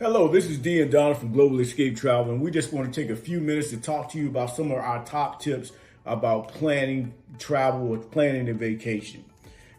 Hello, this is Dee and Donna from Global Escape Travel, and we just want to take a few minutes to talk to you about some of our top tips about planning travel or planning a vacation.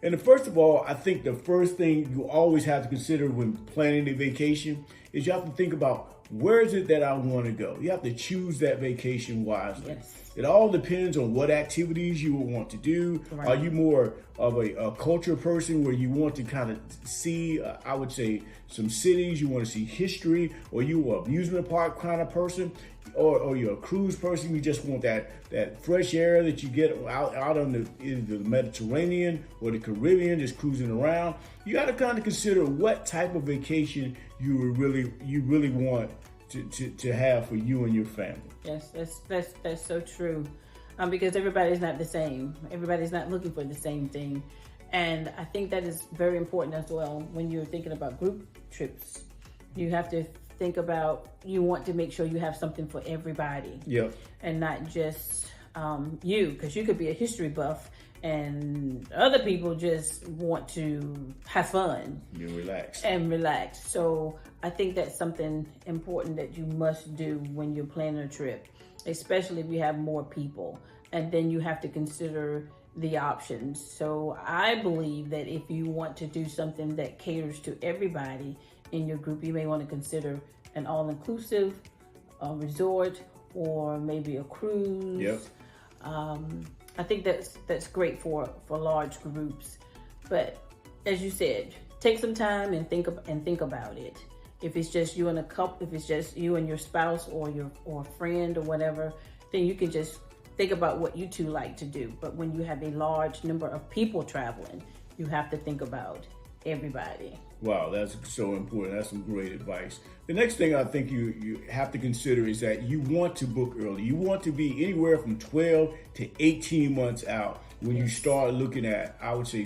And first of all, I think the first thing you always have to consider when planning a vacation is you have to think about where is it that I want to go. You have to choose that vacation wisely. Yes. It all depends on what activities you will want to do. Right. Are you more of a culture person where you want to kind of see, I would say, some cities, you want to see history, or you an amusement park kind of person, or you're a cruise person, you just want that fresh air that you get out on either the Mediterranean or the Caribbean, just cruising around. You got to kind of consider what type of vacation you really want to have for you and your family. Yes, that's so true. Because everybody's not the same. Everybody's not looking for the same thing. And I think that is very important as well when you're thinking about group trips. You have to think about, you want to make sure you have something for everybody. Yep. And not just you, because you could be a history buff and other people just want to have fun. You relax. And relax. So I think that's something important that you must do when you're planning a trip, especially if you have more people. And then you have to consider the options. So I believe that if you want to do something that caters to everybody in your group, you may want to consider an all-inclusive resort or maybe a cruise. Yep. I think that's great for large groups. But as you said, take some time and think about it. If it's just you and a couple, if it's just you and your spouse or a friend or whatever, then you can just think about what you two like to do. But when you have a large number of people traveling, you have to think about everybody. Wow, that's so important. That's some great advice. The next thing I think you have to consider is that you want to book early. You want to be anywhere from 12 to 18 months out when you start looking at, I would say,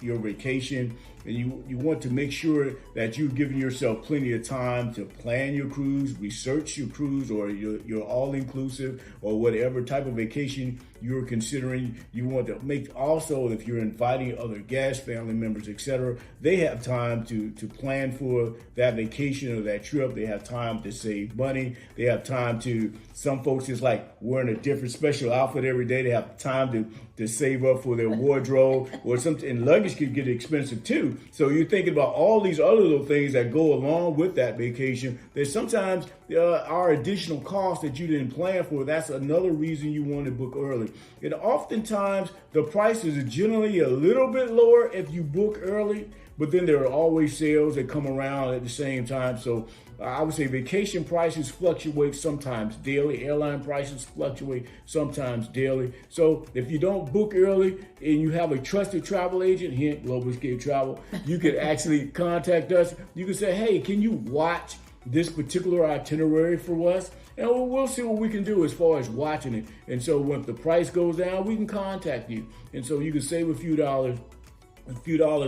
your vacation. And you want to make sure that you're giving yourself plenty of time to plan your cruise, research your cruise, or your all-inclusive, or whatever type of vacation you're considering. You want to make also, if you're inviting other guests, family members, etc., they have time to plan for that vacation or that trip. They have time to save money. They have time to, some folks is like wearing a different special outfit every day. They have time to save up for their wardrobe or something. And luggage could get expensive too. So you're thinking about all these other little things that go along with that vacation. There's sometimes are additional costs that you didn't plan for. That's another reason you want to book early. And oftentimes the prices are generally a little bit lower if you book early, but then there are always sales that come around at the same time. So I would say vacation prices fluctuate sometimes daily. Airline prices fluctuate sometimes daily. So if you don't book early and you have a trusted travel agent, here at Global Escape Travel, you can actually contact us. You can say, hey, can you watch this particular itinerary for us? And we'll see what we can do as far as watching it. And so when the price goes down, we can contact you. And so you can save a few dollars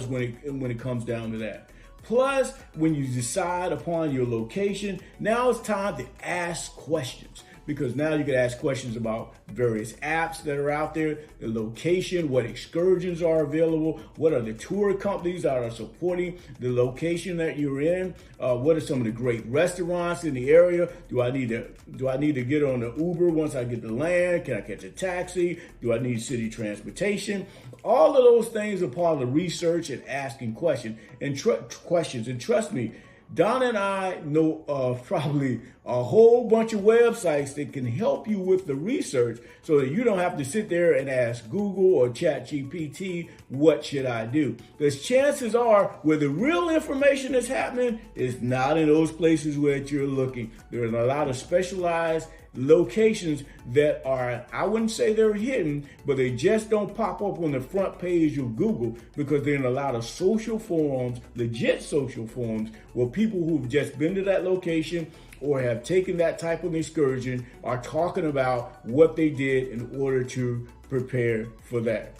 when it comes down to that. Plus, when you decide upon your location, now it's time to ask questions, because now you can ask questions about various apps that are out there, the location, what excursions are available, what are the tour companies that are supporting the location that you're in, what are some of the great restaurants in the area, do I need to get on the Uber once I get to land, can I catch a taxi, do I need city transportation? All of those things are part of the research and asking questions. And trust me, Donna and I know probably a whole bunch of websites that can help you with the research so that you don't have to sit there and ask Google or ChatGPT, what should I do? Because chances are where the real information is happening is not in those places where you're looking. There are a lot of specialized locations that are, I wouldn't say they're hidden, but they just don't pop up on the front page of Google because they're in a lot of social forums, legit social forums, where people who've just been to that location or have taken that type of excursion are talking about what they did in order to prepare for that.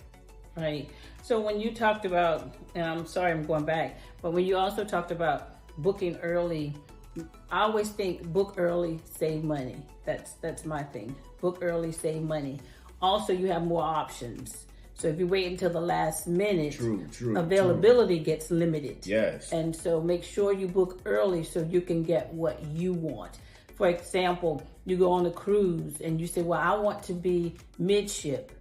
Right. So when you talked about, and I'm sorry I'm going back, but when you also talked about booking early, I always think book early, save money. That's my thing. Book early, save money. Also, you have more options. So if you wait until the last minute, True. availability gets limited. Yes. And so make sure you book early so you can get what you want. For example, you go on a cruise and you say, well, I want to be midship.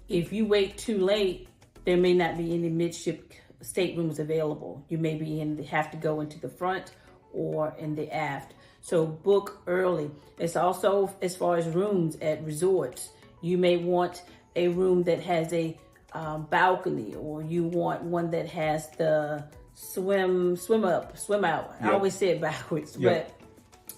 If you wait too late, there may not be any midship staterooms available. You may have to go into the front or in the aft. So book early. It's also, as far as rooms at resorts, you may want a room that has a balcony, or you want one that has the swim out. Yep. I always say it backwards, yep.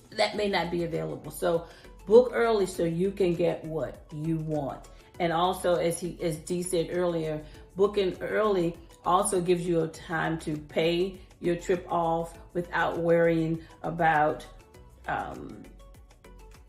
But that may not be available. So book early so you can get what you want. And also, as Dee said earlier, booking early also gives you a time to pay your trip off without worrying about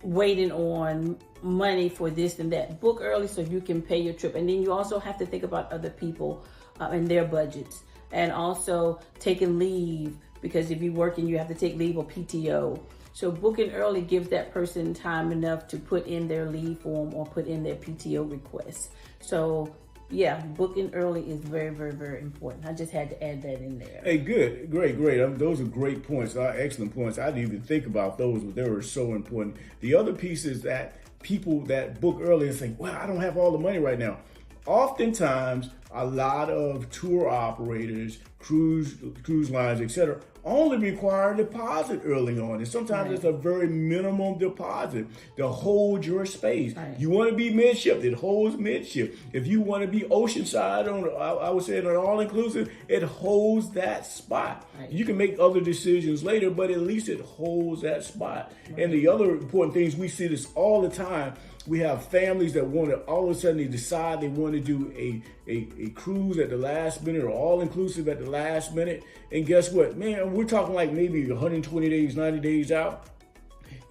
waiting on money for this and that. Book early so you can pay your trip. And then you also have to think about other people and their budgets. And also taking leave, because if you're working, you have to take leave or PTO. So booking early gives that person time enough to put in their leave form or put in their PTO request. So yeah, booking early is very, very, very important. I just had to add that in there. Hey, good, great. Those are great points, excellent points. I didn't even think about those, but they were so important. The other piece is that people that book early and say, well, I don't have all the money right now. Oftentimes, a lot of tour operators, cruise lines, etc., only require a deposit early on. And sometimes it's a very minimum deposit to hold your space. Right. You want to be midship, it holds midship. If you want to be oceanside, I would say an all-inclusive, it holds that spot. Right. You can make other decisions later, but at least it holds that spot. Right. And the other important things, we see this all the time. We have families that want to, all of a sudden they decide they want to do a cruise at the last minute or all-inclusive at the last minute. And guess what? Man, we're talking like maybe 120 days, 90 days out.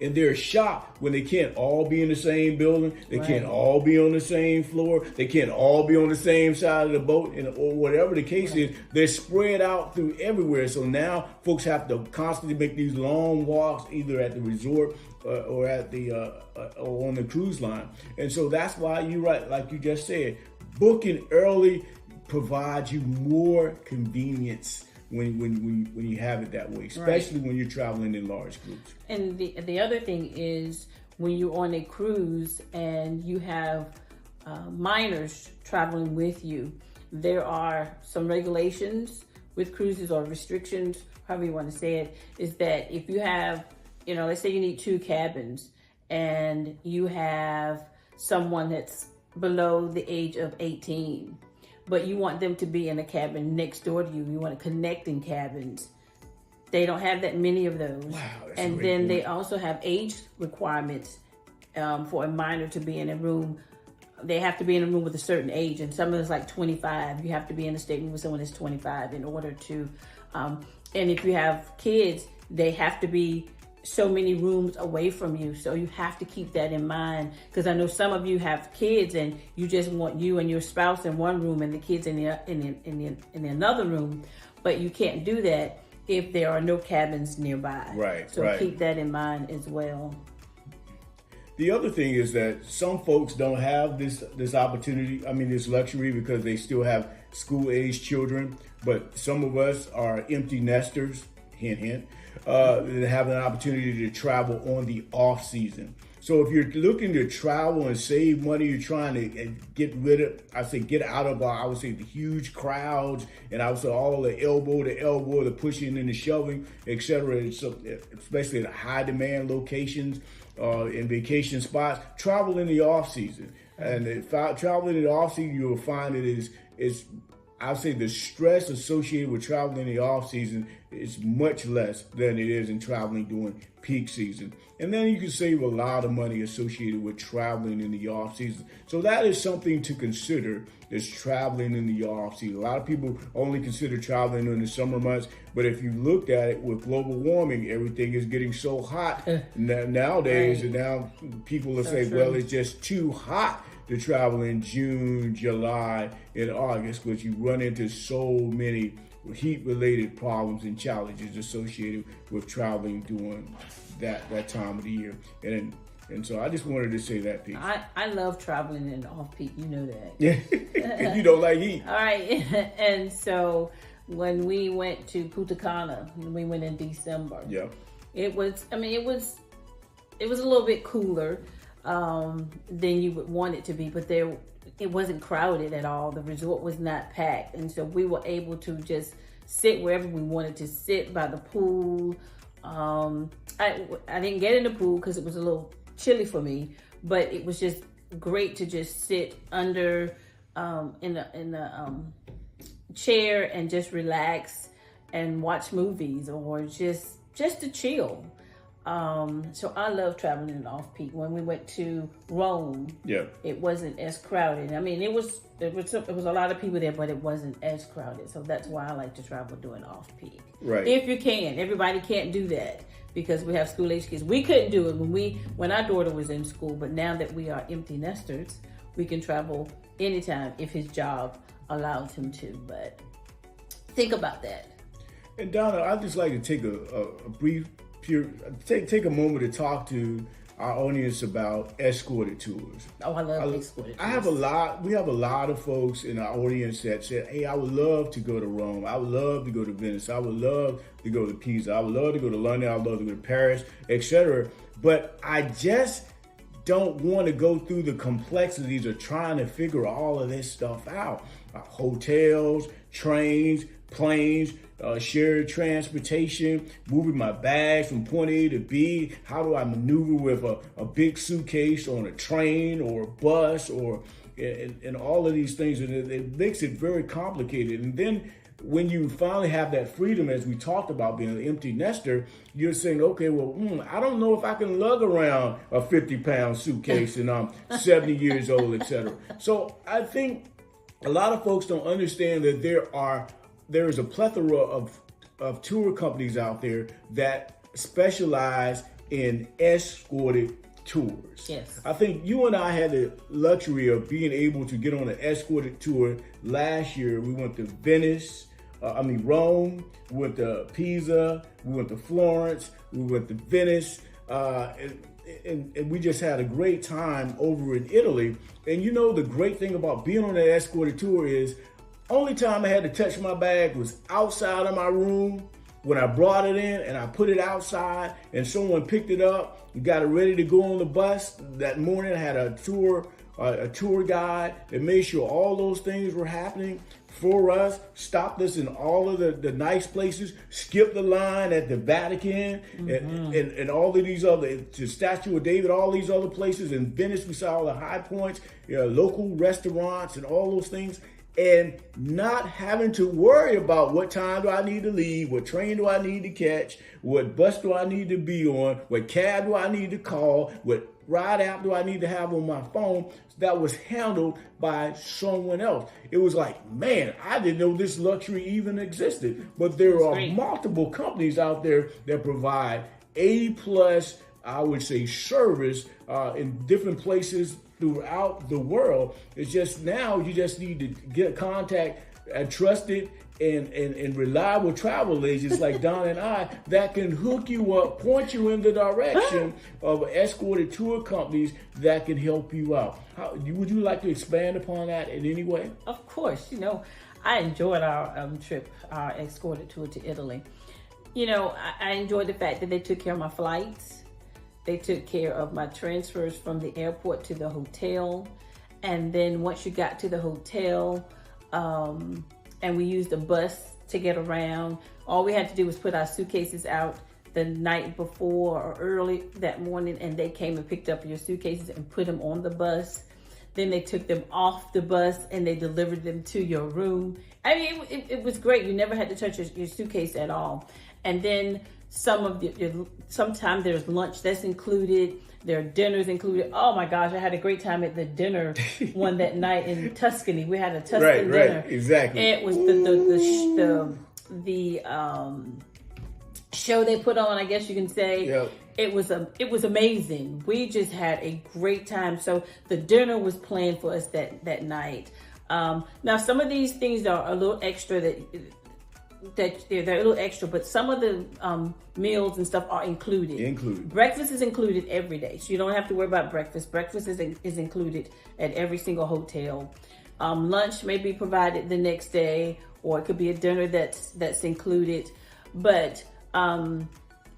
And they're shocked when they can't all be in the same building. They can't all be on the same floor. They can't all be on the same side of the boat, or whatever the case is. They're spread out through everywhere. So now folks have to constantly make these long walks, either at the resort or at the or on the cruise line. And so that's why you're right, like you just said, booking early provides you more convenience when you have it that way, especially when you're traveling in large groups. And the other thing is, when you're on a cruise and you have minors traveling with you, there are some regulations with cruises, or restrictions, however you want to say it, is that if you have, let's say you need 2 cabins and you have someone that's below the age of 18, but you want them to be in a cabin next door to you. You want connecting cabins. They don't have that many of those. Wow, that's and a great then point. They also have age requirements for a minor to be in a room. They have to be in a room with a certain age, and some of it's like 25. You have to be in a stateroom with someone that's 25 in order to, and if you have kids, they have to be so many rooms away from you. So you have to keep that in mind, because I know some of you have kids and you just want you and your spouse in one room and the kids in the another room, but you can't do that if there are no cabins nearby. Right. So keep that in mind as well. The other thing is that some folks don't have this opportunity, this luxury, because they still have school-age children. But some of us are empty nesters, hint, hint, that have an opportunity to travel on the off season. So if you're looking to travel and save money, you're trying to get out of, I would say, the huge crowds, and I would say all the elbow to elbow, the pushing and the shoving, etc., especially at high demand locations and vacation spots. Travel in the off season, and if traveling in the off season, you will find I would say the stress associated with traveling in the off season is much less than it is in traveling during peak season. And then you can save a lot of money associated with traveling in the off season. So that is something to consider, is traveling in the off season. A lot of people only consider traveling in the summer months, but if you looked at it with global warming, everything is getting so hot nowadays, and now people will say, well, it's just too hot to travel in June, July, and August, because you run into so many heat-related problems and challenges associated with traveling during that time of the year. And And so I just wanted to say that piece. I love traveling in off-peak. You know that. Yeah, you don't like heat. All right. And so when we went to Punta Cana, we went in December. Yeah. It was a little bit cooler than you would want it to be, but it wasn't crowded at all. The resort was not packed. And so we were able to just sit wherever we wanted to sit, by the pool. I didn't get in the pool because it was a little chilly for me, but it was just great to just sit under in the chair and just relax and watch movies, or just to chill. So I love traveling in off-peak. When we went to Rome, it wasn't as crowded. I mean, there was a lot of people there, but it wasn't as crowded. So that's why I like to travel during off-peak. Right. If you can. Everybody can't do that because we have school-age kids. We couldn't do it when our daughter was in school, but now that we are empty nesters, we can travel anytime if his job allows him to. But think about that. And Donna, I'd just like to take a brief take a moment to talk to our audience about escorted tours. Oh, I love escorted tours. We have a lot of folks in our audience that said, hey, I would love to go to Rome. I would love to go to Venice. I would love to go to Pisa. I would love to go to London. I would love to go to Paris, etc. But I just don't want to go through the complexities of trying to figure all of this stuff out. Hotels, trains, planes, shared transportation, moving my bags from point A to B. How do I maneuver with a big suitcase on a train or a bus, and all of these things? And it makes it very complicated. And then when you finally have that freedom, as we talked about being an empty nester, you're saying, okay, well, I don't know if I can lug around a 50-pound suitcase and I'm 70 years old, etc. So I think a lot of folks don't understand that there is a plethora of tour companies out there that specialize in escorted tours. Yes. I think you and I had the luxury of being able to get on an escorted tour last year. We went to Rome, we went to Pisa, we went to Florence, we went to Venice, and we just had a great time over in Italy. And you know, the great thing about being on that escorted tour is only time I had to touch my bag was outside of my room when I brought it in, and I put it outside and someone picked it up and got it ready to go on the bus. That morning I had a tour guide that made sure all those things were happening for us, stopped us in all of the nice places, skipped the line at the Vatican, and all of these other, the Statue of David, all these other places. In Venice, we saw all the high points, local restaurants and all those things. And not having to worry about what time do I need to leave, what train do I need to catch, what bus do I need to be on, what cab do I need to call, what ride app do I need to have on my phone. That was handled by someone else. It was like, man, I didn't know this luxury even existed. But there are multiple companies out there that provide A+, I would say, service in different places throughout the world. It's just now you just need to get contact a trusted and reliable travel agents like Don and I that can hook you up, point you in the direction of escorted tour companies that can help you out. Would you like to expand upon that in any way? Of course. I enjoyed our trip, our escorted tour to Italy. I enjoyed the fact that they took care of my flights. They took care of my transfers from the airport to the hotel. And then once you got to the hotel, and we used a bus to get around, all we had to do was put our suitcases out the night before or early that morning, and they came and picked up your suitcases and put them on the bus. Then they took them off the bus and they delivered them to your room. I mean, it was great. You never had to touch your suitcase at all. And then sometimes there's lunch that's included. There are dinners included. Oh my gosh, I had a great time at the dinner one that night in Tuscany. We had a Tuscan dinner. Right, exactly. It was the show they put on, I guess you can say. Yep. It was amazing. We just had a great time. So the dinner was planned for us that night. Now some of these things are a little extra that that they're a little extra, but some of the meals and stuff are included. Breakfast is included every day, so you don't have to worry about breakfast. Breakfast is included at every single hotel. Lunch may be provided the next day, or it could be a dinner that's included. But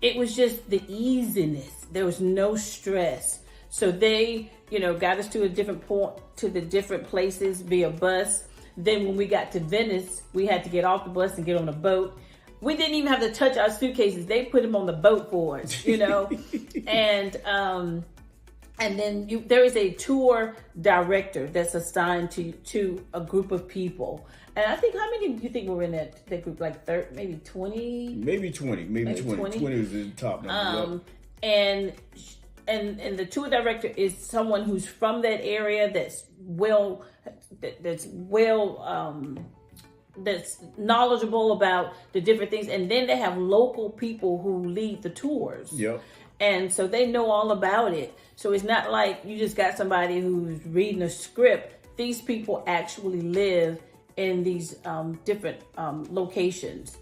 it was just the easiness. There was no stress. So they, got us to a different point, to the different places via bus. Then when we got to Venice, we had to get off the bus and get on a boat. We didn't even have to touch our suitcases. They put them on the boat for us, And then there is a tour director that's assigned to a group of people. And I think, how many do you think were in that group? Like 30, maybe 20? Maybe 20. 20 was the top number. And the tour director is someone who's from that area that's knowledgeable about the different things. And then they have local people who lead the tours. Yep. And so they know all about it. So it's not like you just got somebody who's reading a script. These people actually live in these different locations.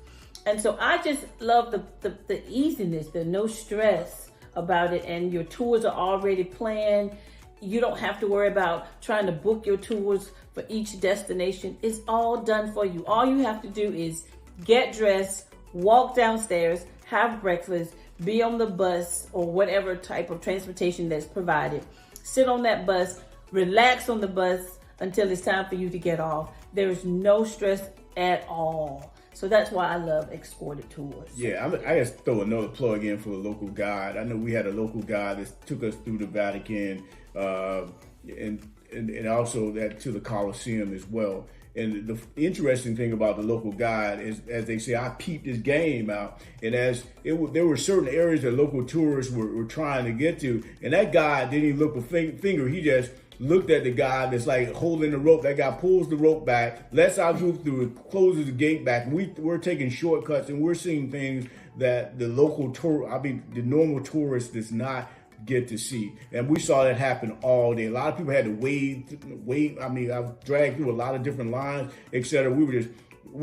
And so I just love the easiness, the no stress about it. And your tours are already planned. You don't have to worry about trying to book your tours for each destination. It's all done for you. All you have to do is get dressed, walk downstairs, have breakfast, be on the bus or whatever type of transportation that's provided. Sit on that bus, relax on the bus until it's time for you to get off. There is no stress at all. So that's why I love Escorted tours. Yeah, I just throw another plug in for a local guide. I know we had a local guide that took us through the Vatican and also that to the Colosseum as well. And the interesting thing about the local guide is, as they say, I peeped his game out. And there were certain areas that local tourists were trying to get to. And that guide didn't even look a finger. He just looked at the guy that's like holding the rope. That guy pulls the rope back, lets our group through, closes the gate back. And we're taking shortcuts and we're seeing things that the normal tourist does not get to see. And we saw that happen all day. A lot of people had to wait. I mean, I've dragged through a lot of different lines, etc. We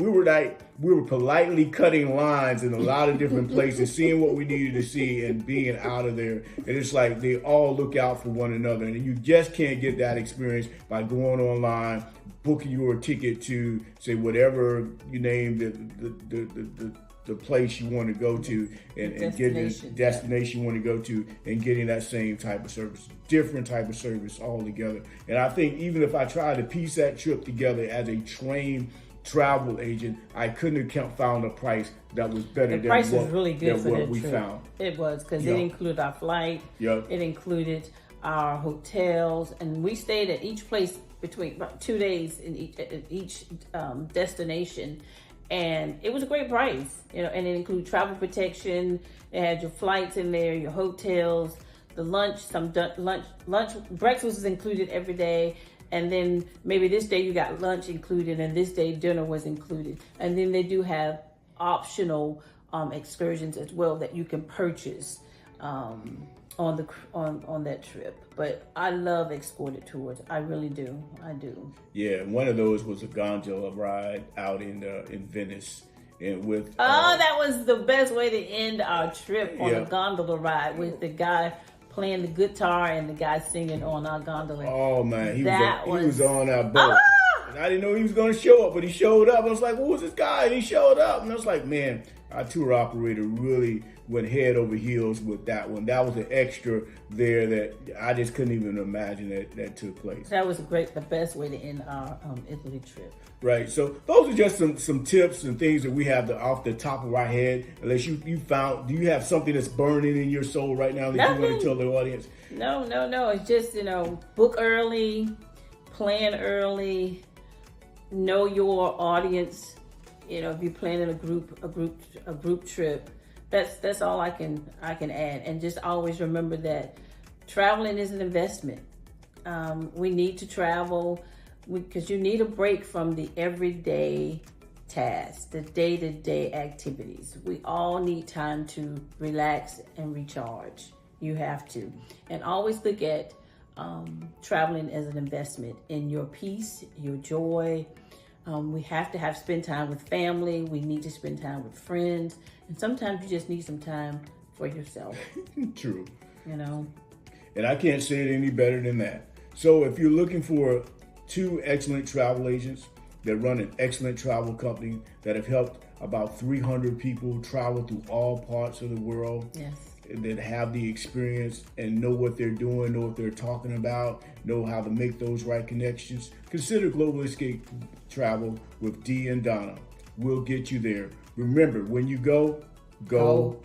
were politely cutting lines in a lot of different places, seeing what we needed to see and being out of there. And it's like they all look out for one another. And you just can't get that experience by going online, booking your ticket to, say, whatever you name the place you want to go to and getting the destination you want to go to and getting that same type of service, different type of service altogether. And I think even if I tried to piece that trip together as a trained travel agent, I couldn't have found a price that was better than price was really good for what that we trip. found. It was, because it included our flight. Yep. It included our hotels, and we stayed at each place between about 2 days in each destination. And it was a great price, and it included travel protection. It had your flights in there, your hotels, the lunch, breakfast was included every day. And then maybe this day you got lunch included, and this day dinner was included. And then they do have optional excursions as well that you can purchase on that trip. But I love Escorted tours. I really do. I do. Yeah, one of those was a gondola ride out in Venice, and with that was the best way to end our trip, on a gondola ride with the guy playing the guitar and the guy singing on our gondola. Oh man, he was on our boat. And I didn't know he was going to show up, but he showed up. I was like, "Who was this guy?" And he showed up, and I was like, "Man, our tour operator really went head over heels with that one. That was an extra there that I just couldn't even imagine that took place." That was the best way to end our Italy trip. Right. So those are just some tips and things that we have off the top of our head. Unless you found, do you have something that's burning in your soul right now that you want to tell the audience? No. It's just, book early, plan early, know your audience. If you're planning a group trip, that's all I can add. And just always remember that traveling is an investment. We need to travel because you need a break from the everyday tasks, the day-to-day activities. We all need time to relax and recharge. You have to. And always look at traveling as an investment in your peace, your joy, We have to spend time with family. We need to spend time with friends. And sometimes you just need some time for yourself. True. You know? And I can't say it any better than that. So if you're looking for two excellent travel agents that run an excellent travel company that have helped about 300 people travel through all parts of the world, yes, that have the experience and know what they're doing, know what they're talking about, know how to make those right connections, consider Global Escape Travel with Dee and Donna. We'll get you there. Remember, when you go global.